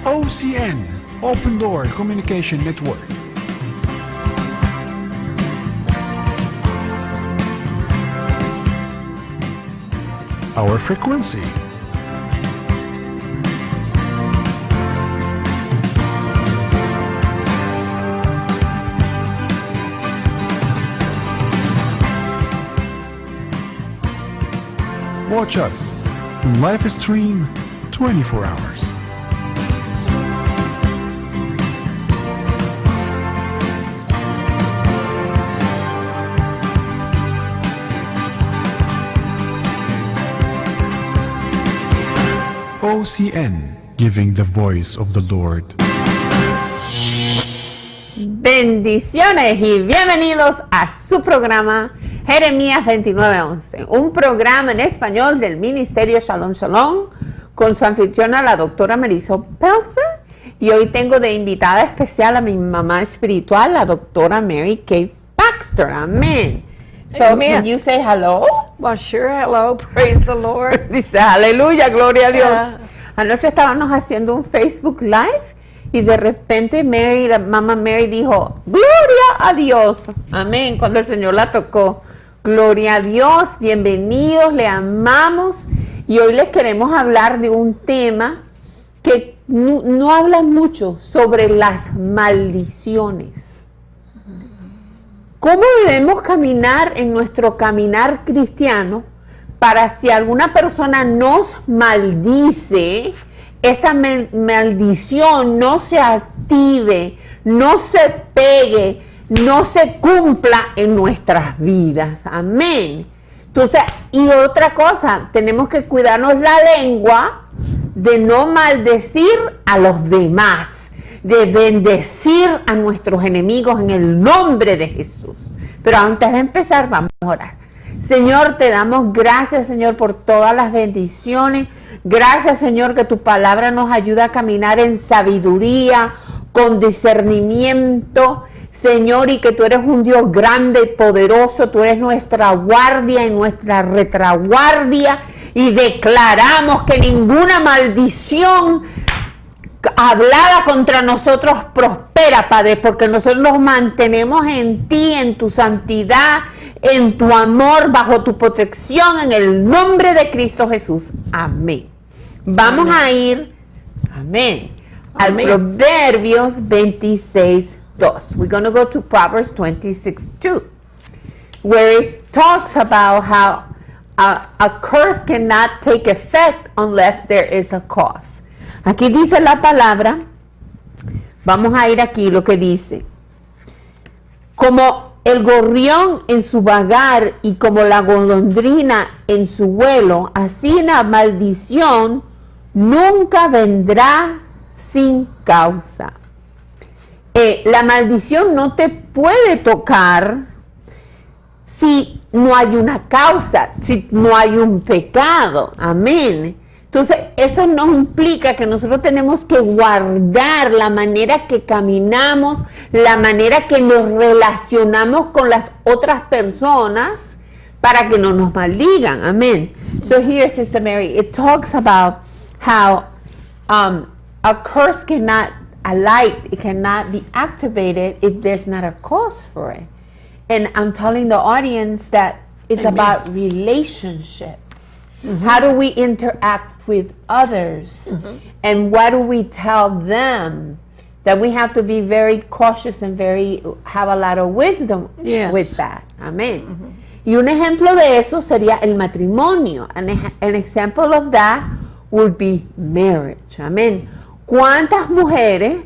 OCN, Open Door Communication Network. Our frequency. Watch us live stream 24 hours. OCN, giving the voice of the Lord. Bendiciones y bienvenidos a su programa Jeremías 29:11, un programa en español del Ministerio Shalom Shalom con su anfitriona la doctora Marisol Peltzer, y hoy tengo de invitada especial a mi mamá espiritual, la doctora Mary Kay Baxter. Amén. So, Amen. can you say hello? Well, sure, hello, praise the Lord. Dice, aleluya, gloria a Dios. Yeah. Anoche estábamos haciendo un Facebook Live y de repente la mamá Mary dijo, gloria a Dios. Amén, cuando el Señor la tocó. Gloria a Dios, bienvenidos, le amamos. Y hoy les queremos hablar de un tema que no habla mucho sobre las maldiciones. ¿Cómo debemos caminar en nuestro caminar cristiano para si alguna persona nos maldice, esa maldición no se active, no se pegue, no se cumpla en nuestras vidas? Amén. Entonces, y otra cosa, tenemos que cuidarnos la lengua de no maldecir a los demás, de bendecir a nuestros enemigos en el nombre de Jesús. Pero antes de empezar, vamos a orar. Señor, te damos gracias, Señor, por todas las bendiciones. Gracias, Señor, que tu palabra nos ayuda a caminar en sabiduría, con discernimiento, Señor, y que tú eres un Dios grande y poderoso. Tú eres nuestra guardia y nuestra retaguardia, y declaramos que ninguna maldición hablada contra nosotros prospera, Padre, porque nosotros nos mantenemos en ti, en tu santidad, en tu amor, bajo tu protección, en el nombre de Cristo Jesús. Amén. Vamos a ir, amén, al Proverbios 26:2. We're going to go to Proverbs 26:2, where it talks about how a curse cannot take effect unless there is a cause. Aquí dice la palabra, vamos a ir aquí lo que dice: como el gorrión en su vagar y como la golondrina en su vuelo, así la maldición nunca vendrá sin causa. La maldición no te puede tocar si no hay una causa, si no hay un pecado. Amén. Entonces, eso nos implica que nosotros tenemos que guardar la manera que caminamos, la manera que nos relacionamos con las otras personas para que no nos maldigan. Amén. So here, Sister Mary, it talks about how a curse cannot alight, it cannot be activated if there's not a cause for it. And I'm telling the audience that it's Amen. about relationship. Mm-hmm. How do we interact with others? Mm-hmm. And what do we tell them? That we have to be very cautious and have a lot of wisdom with that. Amen. Mm-hmm. Y un ejemplo de eso sería el matrimonio. An example of that would be marriage. Amen. ¿Cuántas mujeres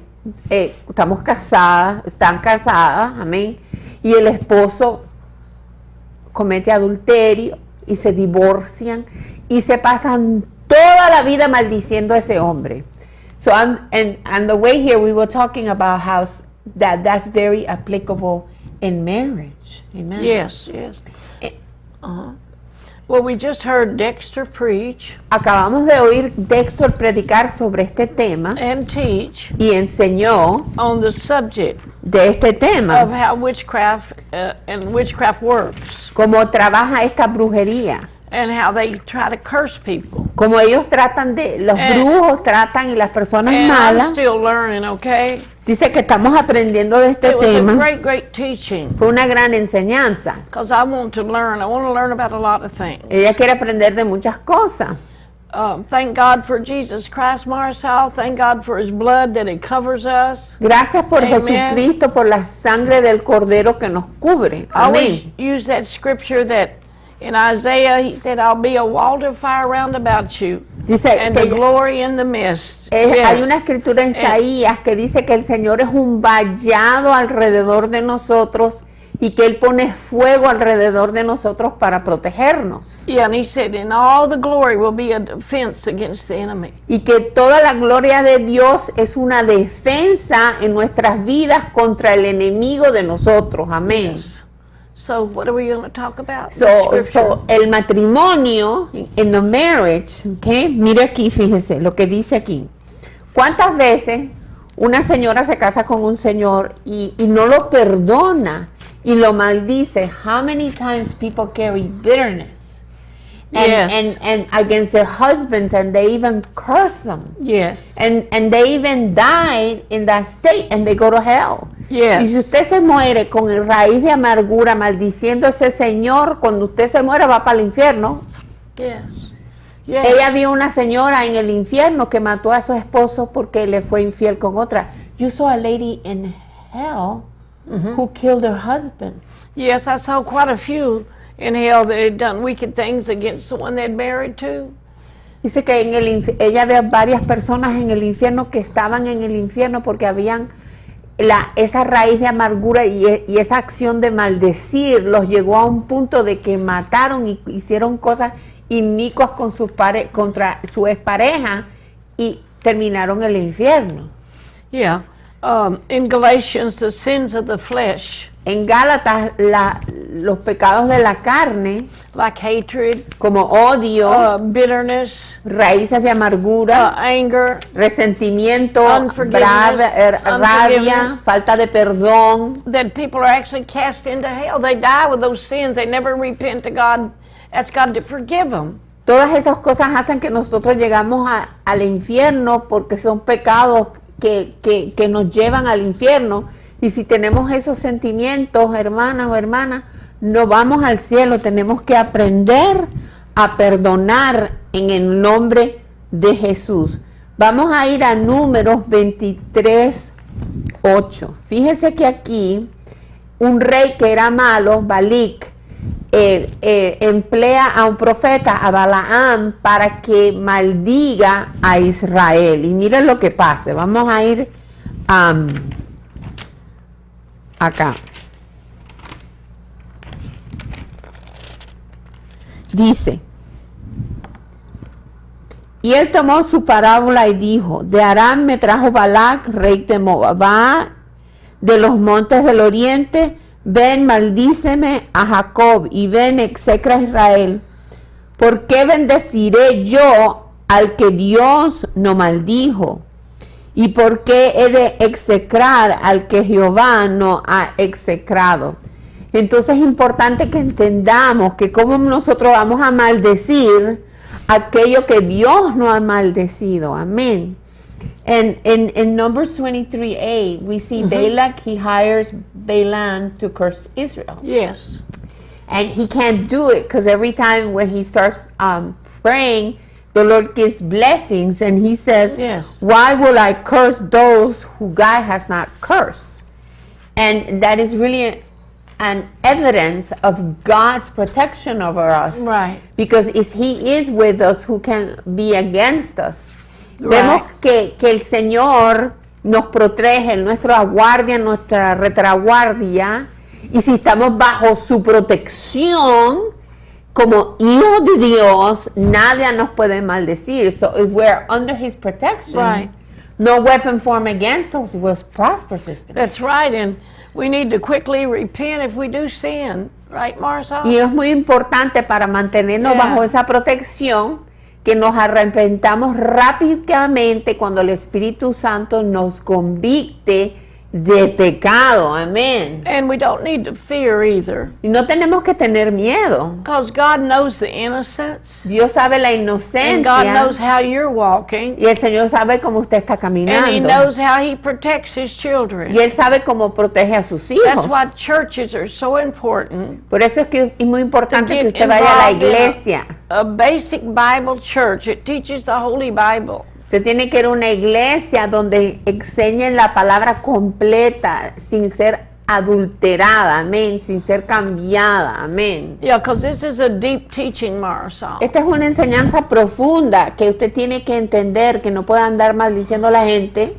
están casadas? Amén. Y el esposo comete adulterio y se divorcian y se pasan toda la vida maldiciendo a ese hombre. So on the way here we were talking about how that's very applicable in marriage. Amen. Yes. Well, we just heard Dexter preach Acabamos de oír Dexter predicar sobre este tema and teach y enseñó on the subject de este tema, of how witchcraft and witchcraft works. cómo trabaja esta brujería. and how they try to curse people. Como ellos tratan de, los brujos tratan y las personas And I'm malas. still learning, okay? Dice que estamos aprendiendo de este It was a tema. great teaching. Fue una gran enseñanza. Because I want to learn. I want to learn about a lot of things. Ella quiere aprender de muchas cosas. Thank God for Jesus Christ, Marcel. Thank God for His blood that it covers us. Gracias por Amen. Jesucristo, por la sangre del Cordero que nos cubre. I always Amén. use that scripture that in Isaiah, He said, I'll be a wall of fire round about you, Dice and the que glory in the mist. hay una escritura en Eh. Isaías que dice que el Señor es un vallado alrededor de nosotros y que Él pone fuego alrededor de nosotros para protegernos. Yeah, and He said, and all the glory will be a defense against the enemy. Y que toda la gloria de Dios es una defensa en nuestras vidas contra el enemigo de nosotros. Amén. So what are we going to talk about? So, el matrimonio, in the marriage, okay, mire aquí, fíjese lo que dice aquí. ¿Cuántas veces una señora se casa con un señor y no lo perdona y lo maldice? How many times people carry bitterness Yes. and against their husbands, and they even curse them, Yes. and they even die in that state and they go to hell. Yes. Y si usted se muere con raíz de amargura, maldiciendo a ese señor, cuando usted se muere va para el infierno. Yes. Yes. Ella vio una señora en el infierno que mató a su esposo porque le fue infiel con otra. You saw a lady in hell who killed her husband. Yes, I saw quite a few in hell that had done wicked things against the one they'd married to. Dice que en ella ve varias personas en el infierno que estaban en el infierno porque habían esa raíz de amargura y esa acción de maldecir los llevó a un punto de que mataron y hicieron cosas inicuas con contra su expareja y terminaron el infierno. Yeah. In Galatians, the sins of the flesh, En Gálatas, los pecados de la carne, like hatred, como odio, bitterness, raíces de amargura, anger, resentimiento, Unforgiveness, rabia, falta de perdón, that people are actually cast into hell. They die with those sins. They never repent to God, ask God to forgive them. todas esas cosas hacen que nosotros llegamos al infierno porque son pecados que nos llevan al infierno. Y si tenemos esos sentimientos, hermanas o hermanas, no vamos al cielo. Tenemos que aprender a perdonar en el nombre de Jesús. Vamos a ir a Números 23:8. Fíjese que aquí un rey que era malo, Balic, emplea a un profeta, a Balaam, para que maldiga a Israel. Y miren lo que pasa. Vamos a ir acá. Dice, y él tomó su parábola y dijo, de Aram me trajo Balac, rey de Moab, va de los montes del oriente, ven, maldíceme a Jacob, y ven, execra a Israel. ¿Por qué bendeciré yo al que Dios no maldijo? ¿Y por qué he de execrar al que Jehová no ha execrado? Entonces es importante que entendamos que cómo nosotros vamos a maldecir aquello que Dios no ha maldecido. Amén. And in Numbers 23:8, we see Balak, he hires Balaam to curse Israel. Yes. And he can't do it because every time when he starts praying, the Lord gives blessings, and he says, Yes. why will I curse those who God has not cursed? And that is really an evidence of God's protection over us. Right. Because He is with us, who can be against us. Right. Vemos que el Señor nos protege, nuestra guardia, nuestra retaguardia, y si estamos bajo su protección, como hijos de Dios, nadie nos puede maldecir. So if we're under His protection, Right. no weapon formed against us will prosper, sister. That's right. And we need to quickly repent if we do sin. Right, Marcel? Y es muy importante para mantenernos Yeah. bajo esa protección que nos arrepentamos rápidamente cuando el Espíritu Santo nos convicte de pecado, amén. And we don't need to fear either. Y no tenemos que tener miedo. Because God knows the innocence. Dios sabe la And God inocencia knows how you're walking. y el Señor sabe cómo usted está And He caminando. knows how He protects His Y children. Él sabe cómo protege a sus That's hijos. why churches are so important. Por eso es que es muy importante To que get usted vaya a la involved in iglesia. A basic Bible church. It teaches the Holy Bible. Usted tiene que ir a una iglesia donde enseñen la palabra completa, sin ser adulterada, amén, sin ser cambiada, amén. Yeah, because this is a deep teaching, Marisol. Esta es una enseñanza profunda que usted tiene que entender, que no puede andar maldiciendo a la gente,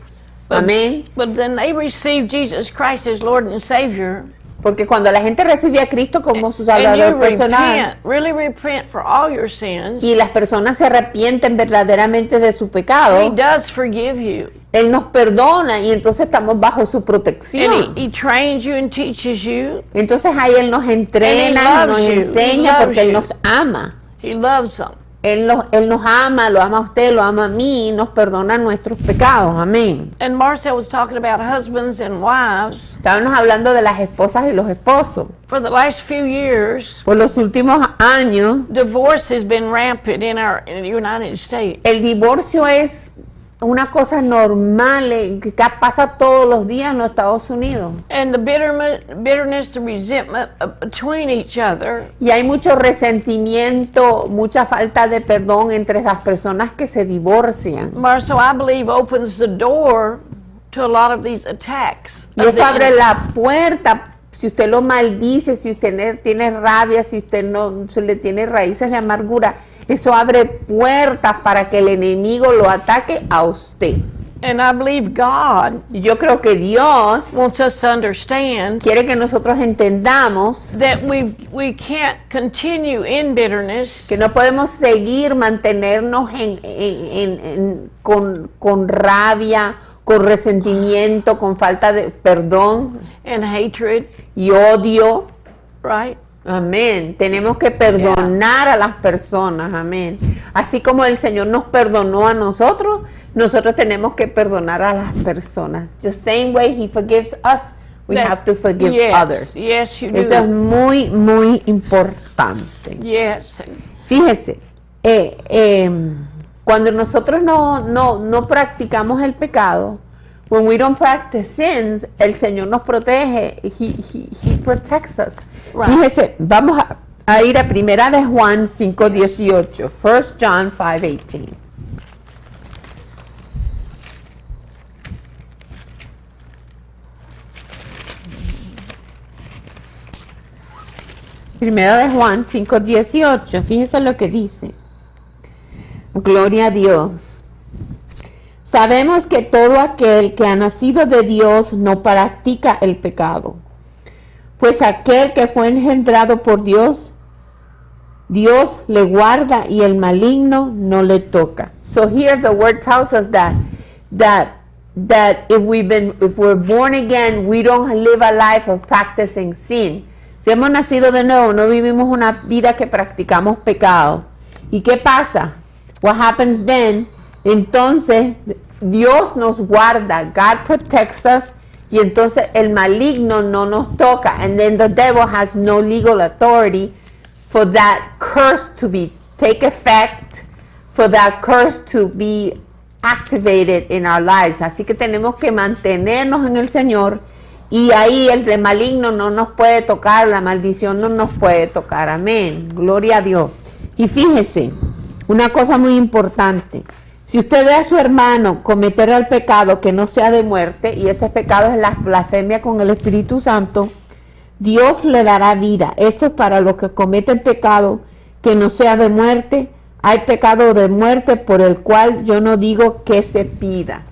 amén. But then they receive Jesus Christ as Lord and Savior. Porque cuando la gente recibe a Cristo como su And Salvador you personal really repent for all your sins. y las personas se arrepienten verdaderamente de su He pecado, does forgive you. Él nos perdona y entonces estamos bajo su protección. And he trains you and teaches you. Entonces ahí Él nos entrena, And nos he loves you. enseña He loves porque Él you. nos ama. He loves them. Él nos ama, lo ama a usted, lo ama a mí y nos perdona nuestros pecados. Amén. And Marcel was talking about husbands and wives. Estábamos hablando de las esposas y los esposos. For the last few years, Por los últimos años, divorce has been rampant in the United States. el divorcio es una cosa normal que pasa todos los días en los Estados Unidos. And the bitterness, the resentment between each other. Y hay mucho resentimiento, mucha falta de perdón entre las personas que se divorcian. Marcel, I believe, opens the door to a lot of these attacks. Y eso abre la puerta. Si usted lo maldice, si usted tiene rabia, si usted no se le tiene raíces de amargura, eso abre puertas para que el enemigo lo ataque a usted. And I believe God Y yo creo que Dios wants us to understand quiere que nosotros entendamos that we can't continue in bitterness que no podemos seguir mantenernos con rabia, con resentimiento, con falta de perdón and hatred, y odio. right? Amén. Tenemos que perdonar a las personas. Amén. Así como el Señor nos perdonó a nosotros, nosotros tenemos que perdonar a las personas. The same way He forgives us, we That- have to forgive yes, others. Yes, you Eso es do. muy, muy importante. Yes. Fíjese, cuando nosotros no practicamos el pecado, when we don't practice sins, el Señor nos protege. He protects us. Right. Fíjese, vamos a ir a Primera de Juan 5:18. 1 John 5:18. Primera de Juan 5:18. Fíjese lo que dice. Gloria a Dios. Sabemos que todo aquel que ha nacido de Dios no practica el pecado, pues aquel que fue engendrado por Dios, Dios le guarda y el maligno no le toca. So here the word tells us that if we're born again, we don't live a life of practicing sin. Si hemos nacido de nuevo, no vivimos una vida que practicamos pecado. ¿Y qué pasa? What happens then? Entonces, Dios nos guarda. God protects us. Y entonces el maligno no nos toca. And then the devil has no legal authority for that curse to take effect, for that curse to be activated in our lives. Así que tenemos que mantenernos en el Señor. Y ahí el maligno no nos puede tocar, la maldición no nos puede tocar. Amén. Gloria a Dios. Y fíjese, una cosa muy importante. Si usted ve a su hermano cometer el pecado que no sea de muerte, y ese pecado es la blasfemia con el Espíritu Santo, Dios le dará vida. Eso es para los que cometen pecado que no sea de muerte. Hay pecado de muerte por el cual yo no digo que se pida.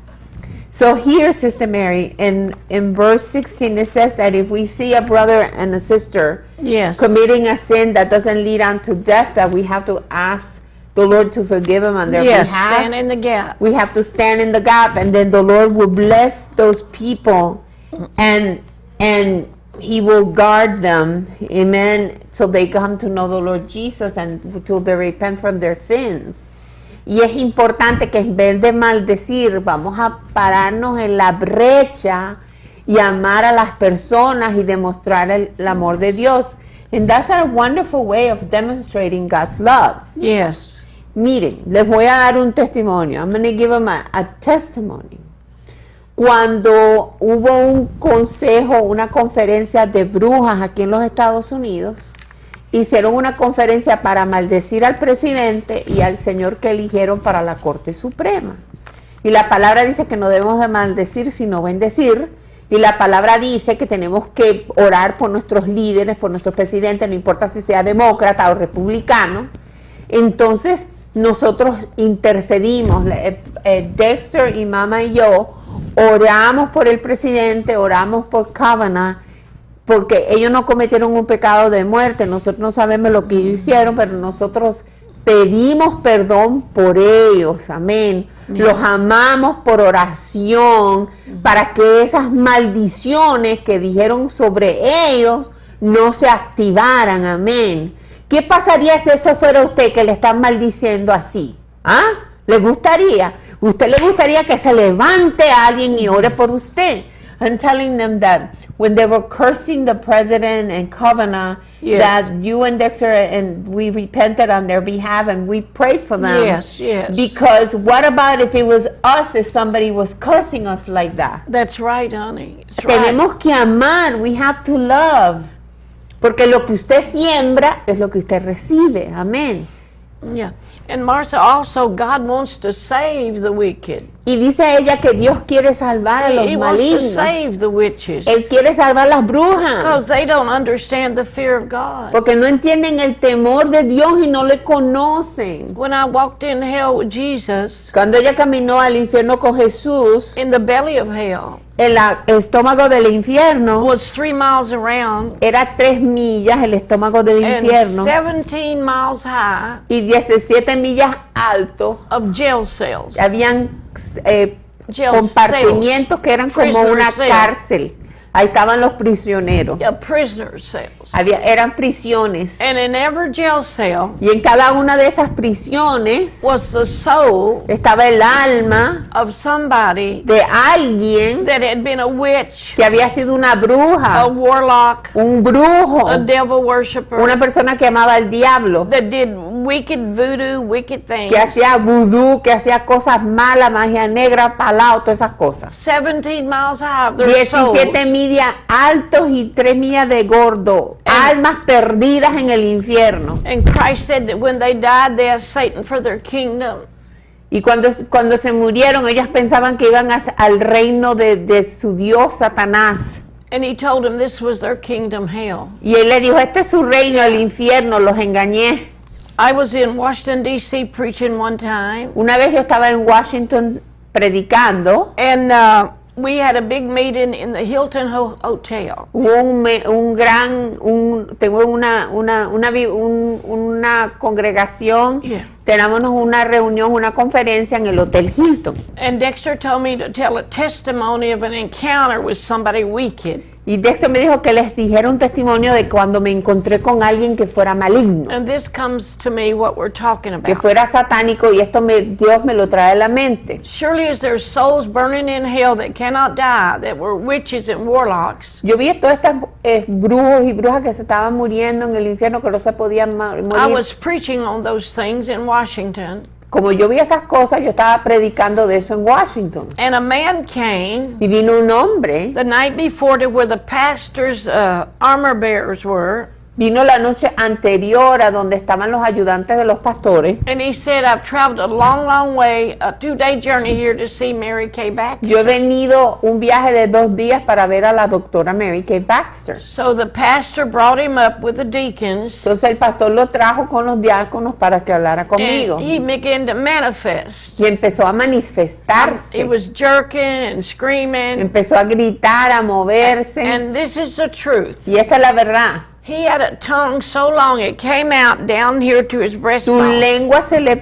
So here, Sister Mary, in verse 16, it says that if we see a brother and a sister Yes. committing a sin that doesn't lead unto death, that we have to ask the Lord to forgive them on their Yes, behalf. stand in the gap. We have to stand in the gap, and then the Lord will bless those people, and He will guard them, amen, till they come to know the Lord Jesus and till they repent from their sins. Y es importante que en vez de maldecir, vamos a pararnos en la brecha y amar a las personas y demostrar el amor de Dios. And that's a wonderful way of demonstrating God's love. Yes. Miren, les voy a dar un testimonio. I'm going to give them a testimony. Cuando hubo un consejo, una conferencia de brujas aquí en los Estados Unidos, hicieron una conferencia para maldecir al presidente y al señor que eligieron para la Corte Suprema. Y la palabra dice que no debemos de maldecir, sino bendecir. Y la palabra dice que tenemos que orar por nuestros líderes, por nuestros presidentes, no importa si sea demócrata o republicano. Entonces, nosotros intercedimos, Dexter y mamá y yo, oramos por el presidente, oramos por Kavanaugh, porque ellos no cometieron un pecado de muerte. Nosotros no sabemos lo que ellos hicieron, pero nosotros pedimos perdón por ellos, amén. Los amamos por oración, para que esas maldiciones que dijeron sobre ellos no se activaran, amén. ¿Qué pasaría si eso fuera usted que le están maldiciendo así? ¿Ah? ¿Le gustaría? ¿Usted le gustaría que se levante a alguien y ore por usted? I'm telling them that when they were cursing the president and Kavanaugh, Yes. that you and Dexter and we repented on their behalf and we prayed for them. Yes, yes. Because what about if it was us, if somebody was cursing us like that? That's right, honey. That's right. Tenemos que amar, we have to love. Porque lo que usted siembra es lo que usted recibe. Amén. Yeah. And Martha, also, God wants to save the wicked. Y dice ella que Dios quiere salvar a los He wants to malignos. save the witches. Él quiere salvar las brujas. Because they don't understand the fear of God. Porque no entienden el temor de Dios y no le conocen. When I walked in hell with Jesus, Cuando ella caminó al infierno con Jesús, in the belly of hell, el estómago del infierno was 3 miles around era 3 millas el estómago del and infierno 17 miles high y 17 millas alto. of jail cells. Habían Jail compartimientos que eran como Prisoner una cells. cárcel. Ahí estaban los prisioneros. Prisoner cells. Eran prisiones. And in every jail cell Y en cada una de esas prisiones was the soul estaba el alma of somebody de alguien that had been a witch, que había sido una a bruja, warlock, un brujo, a devil worshiper, una persona que amaba al diablo, that did wicked voodoo, wicked things. que hacía vudú, que hacía cosas malas, magia negra, palao, todas esas cosas. 17 miles high of their souls. 17 millas altos y 3 millas de gordo, almas perdidas en el infierno. And Christ said that when they died, they asked Satan for their kingdom. Y cuando se murieron, ellas pensaban que iban al reino de su dios Satanás. And he told them this was their kingdom, hell. Y él le dijo, este es su reino, el infierno, los engañé. I was in Washington, D.C. preaching one time, Una vez yo estaba en Washington predicando, and we had a big meeting in the Hilton Hotel. hubo tengo una congregación, Yeah. teníamos una reunión, una conferencia en el Hotel Hilton. And Dexter told me to tell a testimony of an encounter with somebody wicked. Y Dexter me dijo que les dijera un testimonio de cuando me encontré con alguien que fuera maligno, And this comes to me what we're talking que about. fuera satánico, y esto Dios me lo trae a la mente. Surely as there's souls burning in hell that cannot die, that were witches and warlocks, Yo vi todas estas brujos y brujas que se estaban muriendo en el infierno, que no se podían I morir. was preaching on those things in Washington, Como yo vi esas cosas, yo estaba predicando de eso en Washington. and a man came Y vino un hombre, the night before to where the pastor's armor bearers were, vino la noche anterior a donde estaban los ayudantes de los pastores. and he said, I've traveled a long, long way, a 2-day journey here to see Mary Kay Baxter. Yo he venido un viaje de 2 días para ver a la doctora Mary Kay Baxter. So the pastor brought him up with the deacons, Entonces el pastor lo trajo con los diáconos para que hablara conmigo. and he began to manifest. Y empezó a manifestarse. He was jerking and screaming, Empezó a gritar, a moverse. and this is the truth. Y esta es la verdad. He had a tongue so long it came out down here to his Su breastbone. lengua se le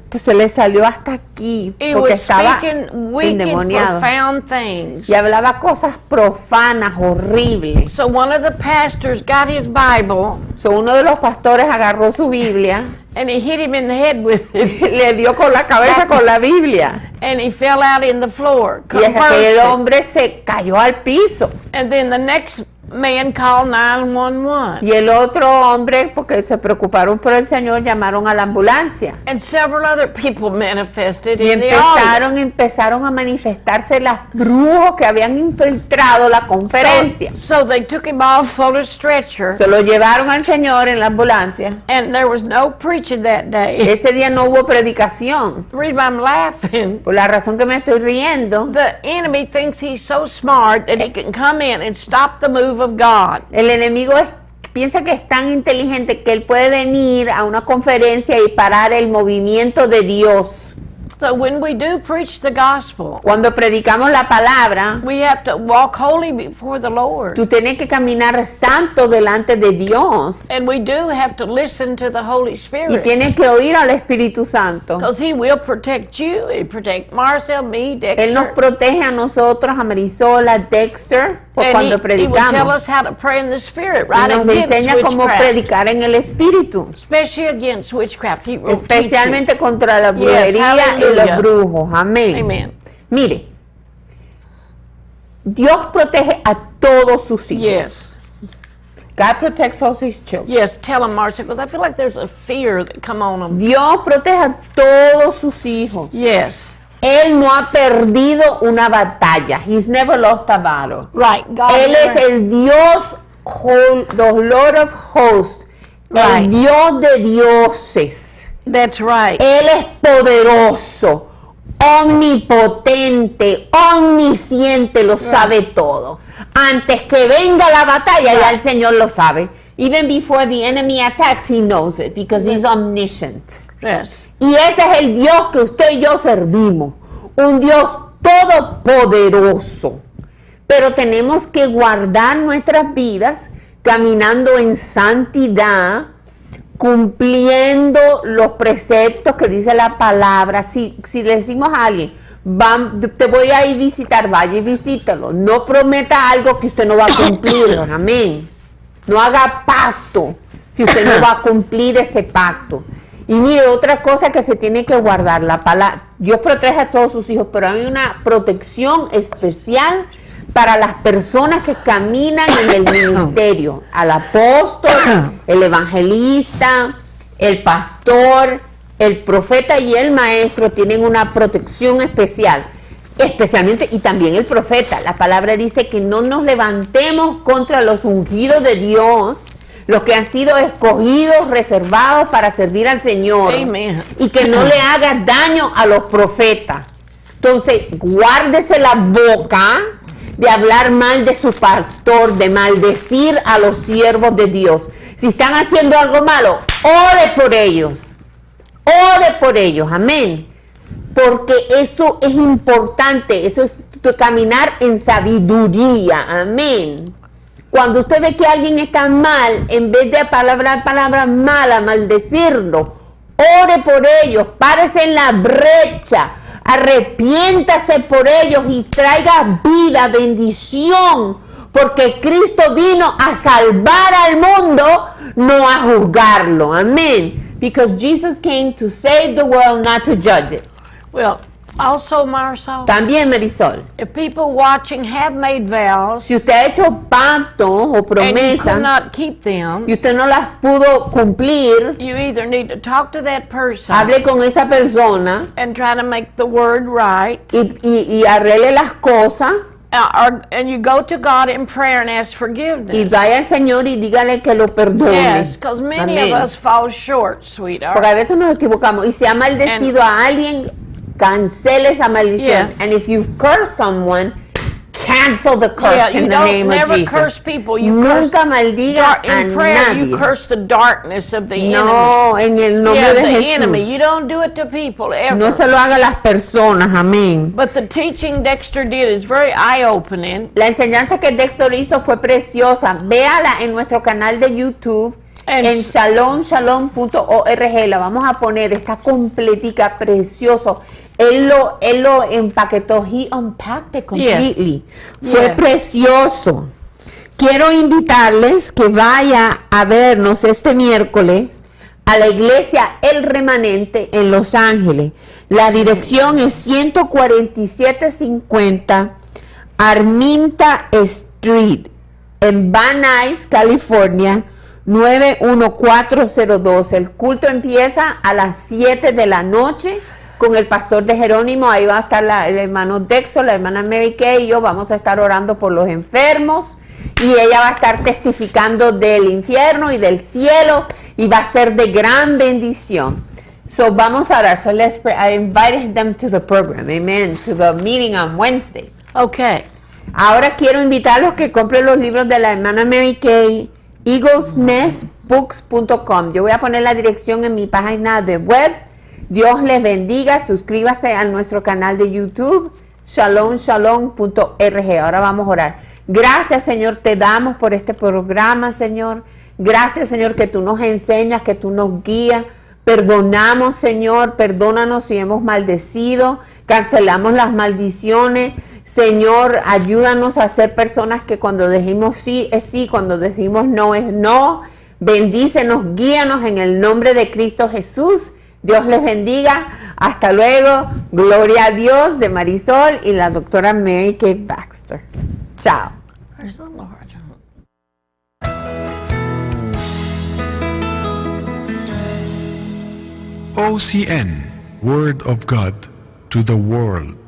pues se le salió hasta aquí He porque was estaba speaking wicked, endemoniado profound things. y hablaba cosas profanas, horribles. So one of the pastors got his Bible So, uno de los pastores agarró su Biblia, and he hit him in the head with it, le dio con la cabeza con la Biblia and he fell out in the floor. y hasta que el convulsing. hombre se cayó al piso. And then the next man called 911. Y el otro hombre, porque se preocuparon por el Señor, llamaron a la ambulancia. And several other people manifested Y in the audience. empezaron a manifestarse las brujos que habían infiltrado la conferencia. So they took him off on a stretcher, Se lo llevaron al Señor en la ambulancia. and there was no preaching that day. Ese día no hubo predicación. The reason I'm laughing, Por la razón que me estoy riendo, the enemy thinks he's so smart that he can come in and stop the move of God. el enemigo piensa que es tan inteligente que él puede venir a una conferencia y parar el movimiento de Dios. So when we do preach the gospel, Cuando predicamos la palabra, we have to walk holy before the Lord. tú tienes que caminar santo delante de Dios And we do have to listen to the Holy y Spirit. tienes que oír al Espíritu Santo. Because he will protect you, he protect Marcel, me, Él nos Dexter. protege a nosotros, a Marisol, a Dexter, por And cuando he will tell predicamos. us how to pray in the Spirit, Y right nos against enseña cómo witchcraft. predicar en el Espíritu, Especially against witchcraft. He will teach you. especialmente contra la brujería y hallelujah. los brujos. Amén. Amen. Mire, Dios protege a todos sus hijos. Yes. God protects all his children. Yes, tell him, Marcia, because I feel like there's a fear that come on them. Dios protege a todos sus hijos. Yes. Él no ha perdido una batalla. He's never lost a battle. Right. God Él es never- el Dios, the Lord of hosts, Right. el Dios de dioses. That's right. Él es poderoso, omnipotente, omnisciente, lo sabe todo. Antes que venga la batalla, ya el Señor lo sabe. Even before the enemy attacks, he knows it because he's omniscient. Yes. Y ese es el Dios que usted y yo servimos, un Dios todopoderoso. Pero tenemos que guardar nuestras vidas caminando en santidad, cumpliendo los preceptos que dice la palabra. Si le decimos a alguien, te voy a ir a visitar, vaya y visítalo. No prometa algo que usted no va a cumplir, amén. No haga pacto si usted no va a cumplir ese pacto. Y mire, otra cosa que se tiene que guardar, la palabra, Dios protege a todos sus hijos, pero hay una protección especial para las personas que caminan en el ministerio, al apóstol, el evangelista, el pastor, el profeta y el maestro tienen una protección especial, especialmente, y también el profeta. La palabra dice que no nos levantemos contra los ungidos de Dios, los que han sido escogidos, reservados para servir al Señor. Amen. Y que no le haga daño a los profetas. Entonces, guárdese la boca de hablar mal de su pastor, de maldecir a los siervos de Dios. Si están haciendo algo malo, ore por ellos. Ore por ellos, amén. Porque eso es importante, eso es caminar en sabiduría, amén. Cuando usted ve que alguien está mal, en vez de palabras malas, maldecirlo, ore por ellos, párese en la brecha, arrepiéntase por ellos y traiga vida, bendición, porque Cristo vino a salvar al mundo, no a juzgarlo, amén. Because Jesus came to save the world, not to judge it. Well, also, Marisol, También, Marisol, if people watching have made vows si usted ha hecho pactos o and you could promesas not keep them, y usted no las pudo cumplir, you either need to talk to that person hable con esa persona and try to make the word right, y arregle las cosas and you go to God in prayer and ask y forgiveness. vaya al Señor y dígale que lo perdone. Yes, because many Amén. of us fall short, Porque sweetheart. a veces nos equivocamos y si ha maldecido a alguien, cancele esa maldición. Yeah. And if you curse someone, cancel the curse Yeah, you in the don't name of never Jesus. curse people. You Nunca maldiga a in prayer, nadie. you curse the darkness of the enemy. No, en el nombre Yeah, de the enemy. Jesús. You don't do it to people ever. No se lo haga a las personas, amén. But the teaching Dexter did is very eye-opening. La enseñanza que Dexter hizo fue preciosa. Véala en nuestro canal de YouTube. en shalomshalom.org. La vamos a poner, está completica, precioso. Él lo empaquetó. He unpacked it completely. Fue Yeah. precioso. Quiero invitarles que vaya a vernos este miércoles a la iglesia El Remanente en Los Ángeles. La dirección es 14750 Arminta Street en Van Nuys, California, 91402. El culto empieza a las 7 de la noche con el pastor de Jerónimo. Ahí va a estar el hermano Dexo, la hermana Mary Kay y yo. Vamos a estar orando por los enfermos. Y ella va a estar testificando del infierno y del cielo y va a ser de gran bendición. So vamos a orar. So let's pray. I invited them to the program. Amen. To the meeting on Wednesday. Okay. Ahora quiero invitarlos que compren los libros de la hermana Mary Kay, eaglesnestbooks.com. Yo voy a poner la dirección en mi página de web. Dios les bendiga. Suscríbase a nuestro canal de YouTube, shalomshalom.org. Ahora vamos a orar. Gracias, Señor, te damos por este programa, Señor. Gracias, Señor, que tú nos enseñas, que tú nos guías. Perdonamos, Señor, perdónanos si hemos maldecido. Cancelamos las maldiciones. Señor, ayúdanos a ser personas que cuando decimos sí es sí, cuando decimos no es no. Bendícenos, guíanos en el nombre de Cristo Jesús. Dios les bendiga. Hasta luego. Gloria a Dios de Marisol y la doctora Mary Kay Baxter. Chao. Where's the Lord? OCN, Word of God to the World.